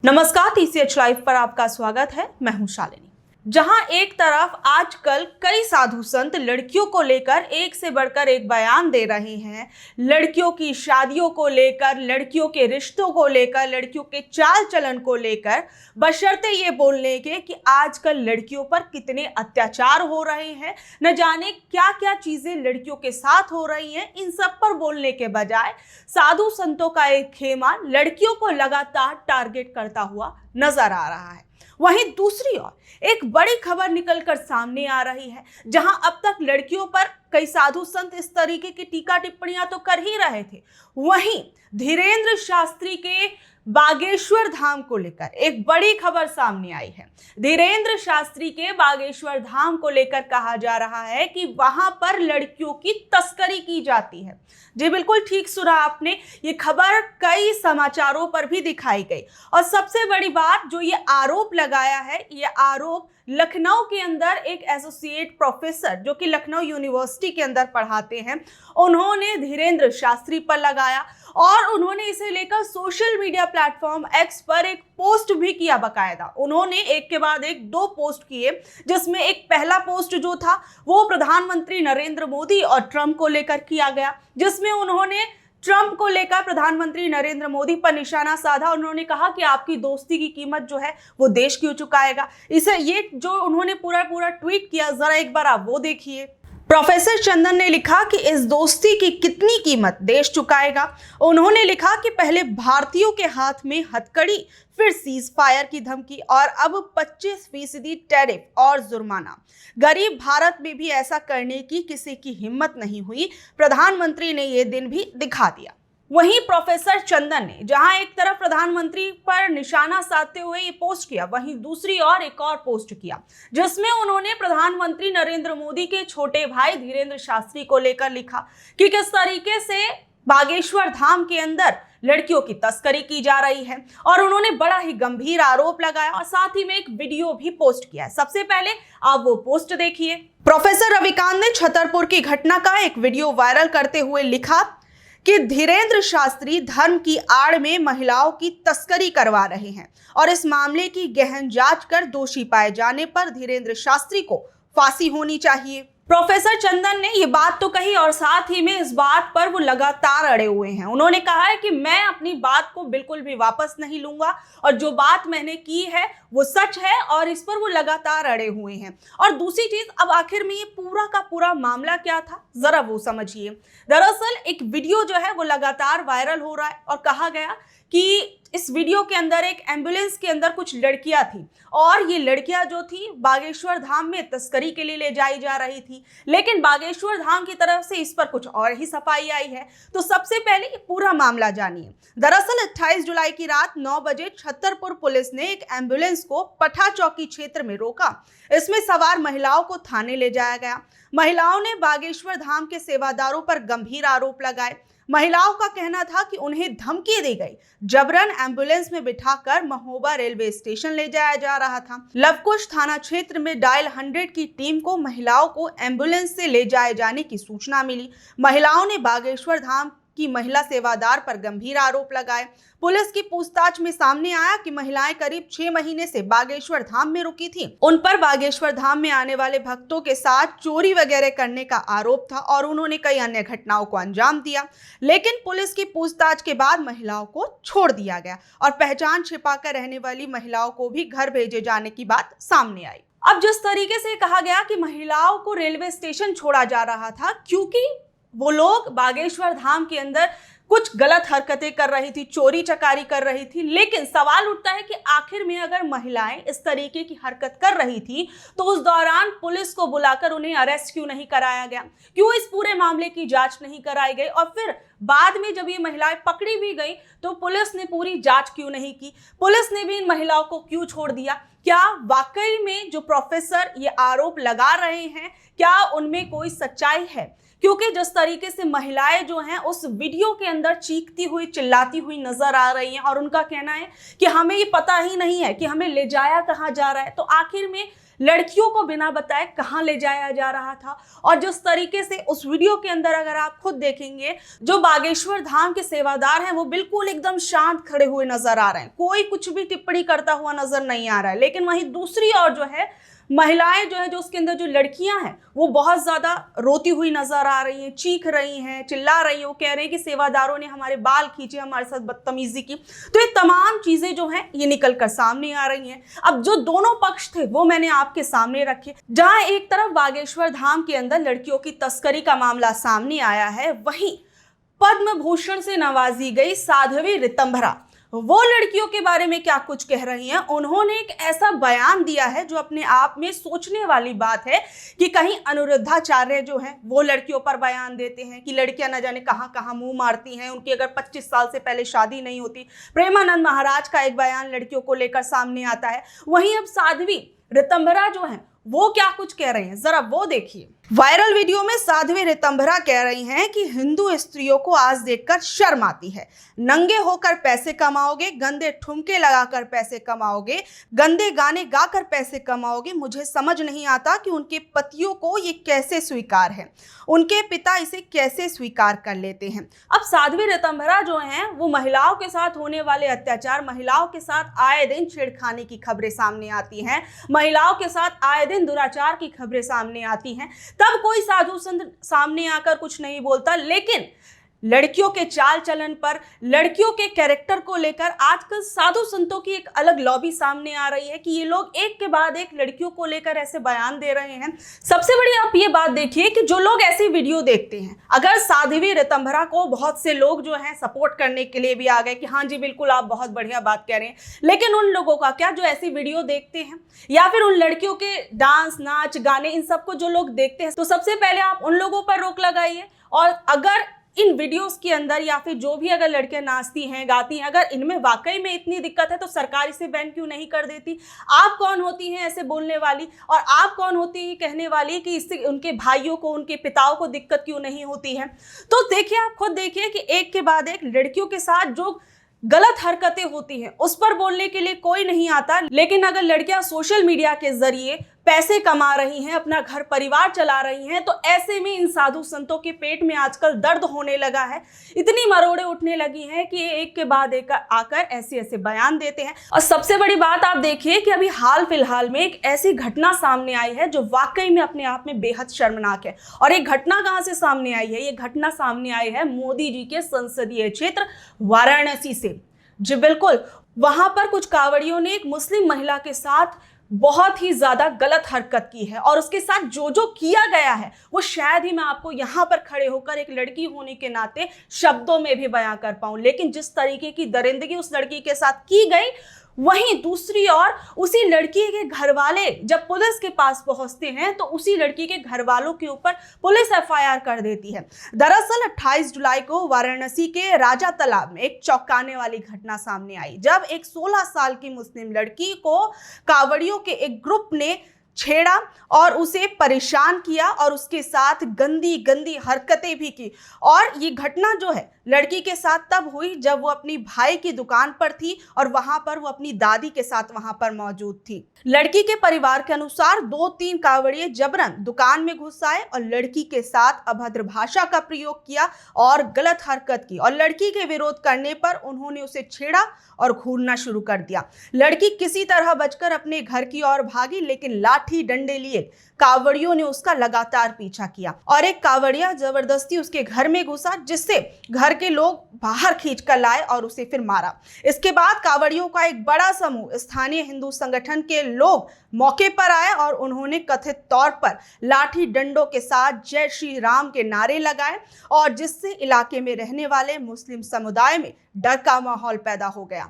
नमस्कार, TCH live पर आपका स्वागत है। मैं हूं शालिनी। जहां एक तरफ आजकल कई साधु संत लड़कियों को लेकर एक से बढ़कर एक बयान दे रहे हैं, लड़कियों की शादियों को लेकर, लड़कियों के रिश्तों को लेकर, लड़कियों के चाल चलन को लेकर, बशर्ते ये बोलने के कि आजकल लड़कियों पर कितने अत्याचार हो रहे हैं, न जाने क्या क्या चीजें लड़कियों के साथ हो रही हैं। इन सब पर बोलने के बजाय साधु संतों का एक खेमा लड़कियों को लगातार टारगेट करता हुआ नजर आ रहा है। वहीं दूसरी ओर एक बड़ी खबर निकलकर सामने आ रही है, जहां अब तक लड़कियों पर कई साधु संत इस तरीके की टीका टिप्पणियां तो कर ही रहे थे, वहीं धीरेंद्र शास्त्री के बागेश्वर धाम को लेकर एक बड़ी खबर सामने आई है। धीरेंद्र शास्त्री के बागेश्वर धाम को लेकर कहा जा रहा है कि वहां पर लड़कियों की तस्करी की जाती है। जी बिल्कुल ठीक सुना आपने, ये खबर कई समाचारों पर भी दिखाई गई। और सबसे बड़ी बात, जो ये आरोप लगाया है, ये आरोप लखनऊ के अंदर एक एसोसिएट प्रोफेसर जो कि लखनऊ यूनिवर्सिटी के अंदर पढ़ाते हैं, उन्होंने धीरेंद्र शास्त्री पर लगाया और उन्होंने इसे लेकर सोशल मीडिया प्लेटफॉर्म एक्स पर एक पोस्ट भी किया। बकायदा उन्होंने एक के बाद एक दो पोस्ट किए, जिसमें एक पहला पोस्ट जो था वो प्रधानमंत्री नरेंद्र मोदी और ट्रंप को लेकर किया गया, जिसमें उन्होंने ट्रंप को लेकर प्रधानमंत्री नरेंद्र मोदी पर निशाना साधा। उन्होंने कहा कि आपकी दोस्ती की कीमत जो है वो देश क्यों चुकाएगा। इसे ये जो उन्होंने पूरा ट्वीट किया, जरा एक बार आप वो देखिए। प्रोफेसर चंदन ने लिखा कि इस दोस्ती की कितनी कीमत देश चुकाएगा। उन्होंने लिखा कि पहले भारतीयों के हाथ में हथकड़ी, फिर सीज फायर की धमकी और अब 25% टैरिफ और जुर्माना। गरीब भारत में भी ऐसा करने की किसी की हिम्मत नहीं हुई। प्रधानमंत्री ने यह दिन भी दिखा दिया। वहीं प्रोफेसर चंदन ने जहां एक तरफ प्रधानमंत्री पर निशाना साधते हुए ये पोस्ट किया, वहीं दूसरी ओर एक और पोस्ट किया, जिसमें उन्होंने प्रधानमंत्री नरेंद्र मोदी के छोटे भाई धीरेंद्र शास्त्री को लेकर लिखा कि किस तरीके से बागेश्वर धाम के अंदर लड़कियों की तस्करी की जा रही है। और उन्होंने बड़ा ही गंभीर आरोप लगाया और साथ ही में एक वीडियो भी पोस्ट किया है। सबसे पहले आप वो पोस्ट देखिए। प्रोफेसर रविकांत ने छतरपुर की घटना का एक वीडियो वायरल करते हुए लिखा कि धीरेंद्र शास्त्री धर्म की आड़ में महिलाओं की तस्करी करवा रहे हैं और इस मामले की गहन जांच कर दोषी पाए जाने पर धीरेंद्र शास्त्री को फांसी होनी चाहिए। प्रोफेसर चंदन ने ये बात तो कही और साथ ही में इस बात पर वो लगातार अड़े हुए हैं। उन्होंने कहा है कि मैं अपनी बात को बिल्कुल भी वापस नहीं लूंगा और जो बात मैंने की है वो सच है, और इस पर वो लगातार अड़े हुए हैं। और दूसरी चीज, अब आखिर में ये पूरा का पूरा मामला क्या था, जरा वो समझिए। दरअसल एक वीडियो जो है वो लगातार वायरल हो रहा है और कहा गया कि इस वीडियो के अंदर एक एम्बुलेंस के अंदर कुछ लड़कियां थी और ये लड़कियां जो थी बागेश्वर धाम में तस्करी के लिए ले जाई जा रही थी, लेकिन बागेश्वर धाम की तरफ से इस पर कुछ और ही सफाई आई है। तो सबसे पहले ये पूरा मामला जानिए। दरअसल 28 जुलाई की रात 9 बजे छतरपुर पुलिस ने एक एम्बुलेंस को पठा चौकी क्षेत्र में रोका। इसमें सवार महिलाओं को थाने ले जाया गया। महिलाओं ने बागेश्वर धाम के सेवादारों पर गंभीर आरोप लगाए। महिलाओं का कहना था कि उन्हें धमकी दी गई, जबरन एम्बुलेंस में बिठाकर महोबा रेलवे स्टेशन ले जाया जा रहा था। लवकुश थाना क्षेत्र में डायल 100 की टीम को महिलाओं को एम्बुलेंस से ले जाए जाने की सूचना मिली। महिलाओं ने बागेश्वर धाम की महिला सेवादार पर गंभीर आरोप लगाए। पुलिस की पूछताछ में सामने आया कि महिलाएं करीब 6 महीने से बागेश्वर धाम में रुकी थी। उन पर बागेश्वर धाम में आने वाले भक्तों के साथ चोरी वगैरह करने का आरोप था और उन्होंने कई अन्य घटनाओं को अंजाम दिया। लेकिन पुलिस की पूछताछ के बाद महिलाओं को छोड़ दिया गया और पहचान छिपाकर रहने वाली महिलाओं को भी घर भेजे जाने की बात सामने आई। अब जिस तरीके से कहा गया कि महिलाओं को रेलवे स्टेशन छोड़ा जा रहा था क्योंकि वो लोग बागेश्वर धाम के अंदर कुछ गलत हरकतें कर रही थी, चोरी चकारी कर रही थी, लेकिन सवाल उठता है कि आखिर में अगर महिलाएं इस तरीके की हरकत कर रही थी तो उस दौरान पुलिस को बुलाकर उन्हें अरेस्ट क्यों नहीं कराया गया, क्यों इस पूरे मामले की जांच नहीं कराई गई, और फिर बाद में जब ये महिलाएं पकड़ी भी गई तो पुलिस ने पूरी जांच क्यों नहीं की, पुलिस ने भी इन महिलाओं को क्यों छोड़ दिया। क्या वाकई में जो प्रोफेसर ये आरोप लगा रहे हैं, क्या उनमें कोई सच्चाई है? क्योंकि जिस तरीके से महिलाएं जो हैं उस वीडियो के अंदर चीखती हुई चिल्लाती हुई नजर आ रही हैं और उनका कहना है कि हमें ये पता ही नहीं है कि हमें ले जाया कहाँ जा रहा है, तो आखिर में लड़कियों को बिना बताए कहां ले जाया जा रहा था। और जिस तरीके से उस वीडियो के अंदर अगर आप खुद देखेंगे, जो बागेश्वर धाम के सेवादार हैं वो बिल्कुल एकदम शांत खड़े हुए नजर आ रहे हैं, कोई कुछ भी टिप्पणी करता हुआ नजर नहीं आ रहा है। लेकिन वहीं दूसरी ओर जो है महिलाएं जो है, जो उसके अंदर जो लड़कियां हैं वो बहुत ज्यादा रोती हुई नजर आ रही हैं, चीख रही हैं, चिल्ला रही हैं। वो कह रहे हैं कि सेवादारों ने हमारे बाल खींचे, हमारे साथ बदतमीजी की। तो ये तमाम चीजें जो हैं ये निकल कर सामने आ रही हैं। अब जो दोनों पक्ष थे वो मैंने आपके सामने रखे। जहां एक तरफ बागेश्वर धाम के अंदर लड़कियों की तस्करी का मामला सामने आया है, वहीं पद्म भूषण से नवाजी गई साध्वी ऋतंभरा वो लड़कियों के बारे में क्या कुछ कह रही हैं। उन्होंने एक ऐसा बयान दिया है जो अपने आप में सोचने वाली बात है कि कहीं अनुरुद्धाचार्य जो हैं वो लड़कियों पर बयान देते हैं कि लड़कियां न जाने कहां कहां मुंह मारती हैं, उनकी अगर 25 साल से पहले शादी नहीं होती। प्रेमानंद महाराज का एक बयान लड़कियों को लेकर सामने आता है। वहीं अब साध्वी ऋतंभरा जो है वो क्या कुछ कह रही हैं, जरा वो देखिए। वायरल वीडियो में साध्वी ऋतंभरा कह रही हैं कि हिंदू स्त्रियों को आज देखकर शर्म आती है। नंगे होकर पैसे कमाओगे, गंदे ठुमके लगाकर पैसे कमाओगे, गंदे गाने गाकर पैसे कमाओगे। मुझे समझ नहीं आता कि उनके पतियों को ये कैसे स्वीकार है, उनके पिता इसे कैसे स्वीकार कर लेते हैं। अब साध्वी ऋतंभरा जो हैं वो महिलाओं के साथ होने वाले अत्याचार, महिलाओं के साथ आए दिन छेड़खानी की खबरें सामने आती हैं, महिलाओं के साथ आए दिन दुराचार की खबरें सामने आती हैं। तब कोई साधु संत सामने आकर कुछ नहीं बोलता। लेकिन लड़कियों के चाल चलन पर, लड़कियों के कैरेक्टर को लेकर आजकल साधु संतों की एक अलग लॉबी सामने आ रही है कि ये लोग एक के बाद एक लड़कियों को लेकर ऐसे बयान दे रहे हैं। सबसे बड़ी आप ये बात देखिए कि जो लोग ऐसी वीडियो देखते हैं, अगर साध्वी ऋतंभरा को बहुत से लोग जो हैं सपोर्ट करने के लिए भी आ गए कि हाँ जी बिल्कुल आप बहुत बढ़िया बात कह रहे हैं, लेकिन उन लोगों का क्या जो ऐसी वीडियो देखते हैं या फिर उन लड़कियों के डांस, नाच, गाने, इन सबको जो लोग देखते हैं, तो सबसे पहले आप उन लोगों पर रोक लगाइए। और अगर इन वीडियोस के अंदर या फिर जो भी अगर लड़कियां नाचती हैं, गाती हैं, अगर इनमें वाकई में इतनी दिक्कत है तो सरकार इसे बैन क्यों नहीं कर देती। आप कौन होती हैं ऐसे बोलने वाली, और आप कौन होती है कहने वाली कि इससे उनके भाइयों को, उनके पिताओं को दिक्कत क्यों नहीं होती है। तो देखिए, आप खुद देखिए कि एक के बाद एक लड़कियों के साथ जो गलत हरकतें होती हैं उस पर बोलने के लिए कोई नहीं आता। लेकिन अगर लड़कियां सोशल मीडिया के जरिए पैसे कमा रही हैं, अपना घर परिवार चला रही हैं, तो ऐसे में इन साधु संतों के पेट में आजकल दर्द होने लगा है, इतनी मरोड़े उठने लगी हैं कि एक के बाद एक आकर ऐसे ऐसे बयान देते हैं। और सबसे बड़ी बात आप देखिए कि अभी हाल फिलहाल में एक ऐसी घटना सामने आई है जो वाकई में अपने आप में बेहद शर्मनाक है। और एक घटना कहां से सामने आई है? ये घटना सामने आई है मोदी जी के संसदीय क्षेत्र वाराणसी से। जी बिल्कुल, वहां पर कुछ कांवड़ियों ने एक मुस्लिम महिला के साथ बहुत ही ज्यादा गलत हरकत की है, और उसके साथ जो जो किया गया है वो शायद ही मैं आपको यहां पर खड़े होकर एक लड़की होने के नाते शब्दों में भी बयां कर पाऊं। लेकिन जिस तरीके की दरिंदगी उस लड़की के साथ की गई, वहीं दूसरी ओर उसी लड़की के घर वाले जब पुलिस के पास पहुंचते हैं तो उसी लड़की के घर वालों के ऊपर पुलिस एफआईआर कर देती है। दरअसल 28 जुलाई को वाराणसी के राजा तालाब में एक चौंकाने वाली घटना सामने आई, जब एक 16 साल की मुस्लिम लड़की को कांवड़ियों के एक ग्रुप ने छेड़ा और उसे परेशान किया और उसके साथ गंदी गंदी हरकतें भी की। और ये घटना जो है लड़की के साथ तब हुई जब वो अपनी भाई की दुकान पर थी और वहां पर वो अपनी दादी के साथ वहां पर मौजूद थी। लड़की के परिवार के अनुसार 2-3 कांवड़िए जबरन दुकान में घुस आए और लड़की के साथ अभद्र भाषा का प्रयोग किया और गलत हरकत की, और लड़की के विरोध करने पर उन्होंने उसे छेड़ा और घूरना शुरू कर दिया। लड़की किसी तरह बचकर अपने घर की ओर भागी, लेकिन लाठी डंडे लिए कांवड़ियों ने उसका लगातार पीछा किया और एक कांवड़िया जबरदस्ती उसके घर में घुसा, जिससे घर के लोग बाहर खींच कर लाए और उसे फिर मारा। इसके बाद कांवड़ियों का एक बड़ा समूह स्थानीय हिंदू संगठन के लोग मौके पर आए और उन्होंने कथित तौर पर लाठी डंडों के साथ जय श्री राम के नारे लगाए, और जिससे इलाके में रहने वाले मुस्लिम समुदाय में डर का माहौल पैदा हो गया।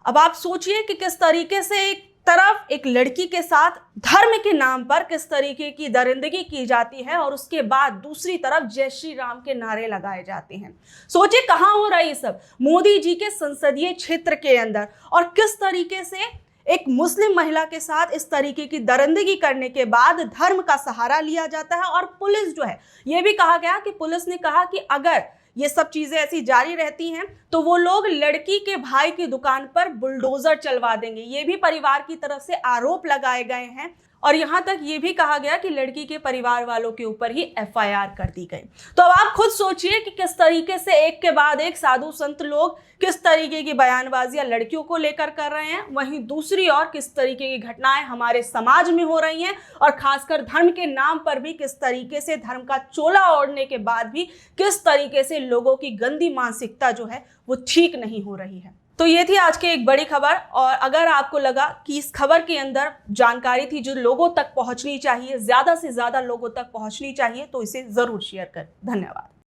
अब आप सोचिए कि किस तरीके से एक तरफ एक लड़की के साथ धर्म के नाम पर किस तरीके की दरिंदगी की जाती है, और उसके बाद दूसरी तरफ जय श्री राम के नारे लगाए जाते हैं। सोचिए कहां हो रहा है ये सब? मोदी जी के संसदीय क्षेत्र के अंदर। और किस तरीके से एक मुस्लिम महिला के साथ इस तरीके की दरिंदगी करने के बाद धर्म का सहारा लिया जाता है। और पुलिस जो है, यह भी कहा गया कि पुलिस ने कहा कि अगर ये सब चीजें ऐसी जारी रहती हैं तो वो लोग लड़की के भाई की दुकान पर बुलडोजर चलवा देंगे। ये भी परिवार की तरफ से आरोप लगाए गए हैं और यहाँ तक ये भी कहा गया कि लड़की के परिवार वालों के ऊपर ही एफआईआर कर दी गई। तो अब आप खुद सोचिए कि किस तरीके से एक के बाद एक साधु संत लोग किस तरीके की बयानबाजियां लड़कियों को लेकर कर रहे हैं, वहीं दूसरी ओर किस तरीके की घटनाएं हमारे समाज में हो रही हैं और खासकर धर्म के नाम पर भी किस तरीके से धर्म का चोला ओढ़ने के बाद भी किस तरीके से लोगों की गंदी मानसिकता जो है वो ठीक नहीं हो रही है। तो ये थी आज की एक बड़ी खबर और अगर आपको लगा कि इस खबर के अंदर जानकारी थी जो लोगों तक पहुंचनी चाहिए, ज्यादा से ज्यादा लोगों तक पहुंचनी चाहिए, तो इसे जरूर शेयर करें। धन्यवाद।